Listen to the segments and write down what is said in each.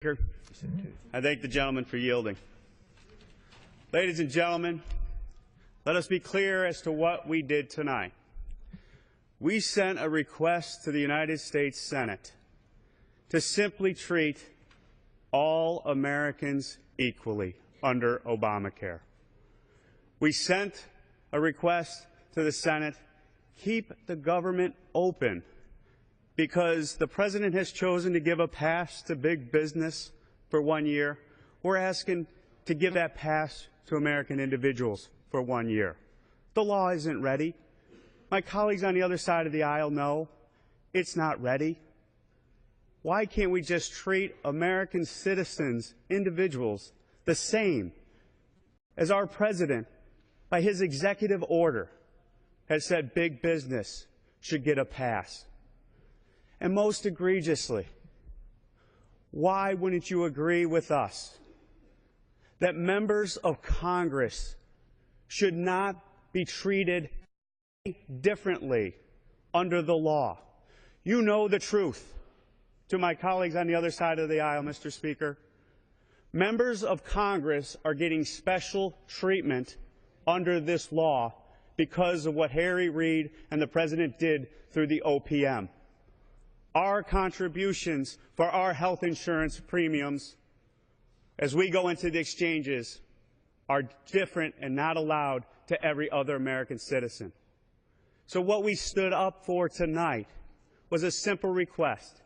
Speaker, I thank the gentleman for yielding. Ladies and gentlemen, let us be clear as to what we did tonight. We sent a request to the United States Senate to simply treat all Americans equally under Obamacare. We sent a request to the Senate, keep the government open, because the President has chosen to give a pass to big business for 1 year. We're asking to give that pass to American individuals for 1 year. The law isn't ready. My colleagues on the other side of the aisle know it's not ready. Why can't we just treat American citizens, individuals, the same as our President, by his executive order, has said big business should get a pass? And most egregiously, why wouldn't you agree with us that members of Congress should not be treated differently under the law? You know the truth. To my colleagues on the other side of the aisle, Mr. Speaker, members of Congress are getting special treatment under this law because of what Harry Reid and the President did through the OPM. Our contributions for our health insurance premiums as we go into the exchanges are different and not allowed to every other American citizen. So what we stood up for tonight was a simple request.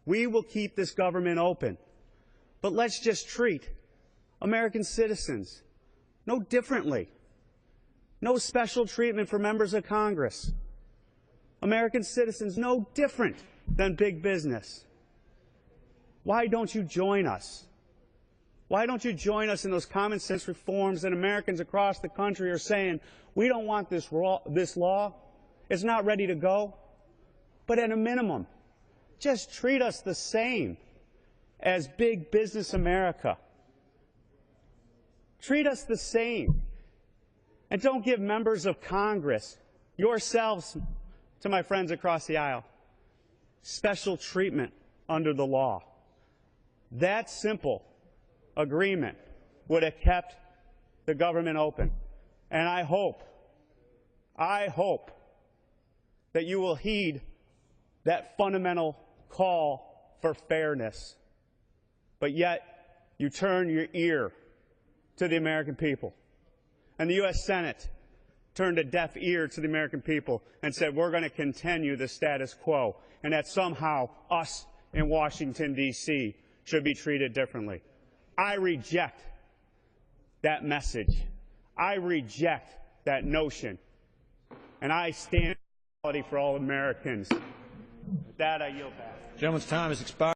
We will keep this government open, but let's just treat American citizens no differently. No special treatment for members of Congress. American citizens no different than big business. Why don't you join us? Why don't you join us in those common sense reforms that Americans across the country are saying, we don't want this law, it's not ready to go, but at a minimum, just treat us the same as big business America. Treat us the same. And don't give members of Congress, yourselves, to my friends across the aisle, special treatment under the law. That simple agreement would have kept the government open. And I hope that you will heed that fundamental call for fairness. But yet, you turn your ear to the American people. And the U.S. Senate turned a deaf ear to the American people and said, we're going to continue the status quo, and that somehow us in Washington, D.C. should be treated differently. I reject that message. I reject that notion. And I stand for equality for all Americans. With that, I yield back. The gentleman's time has expired.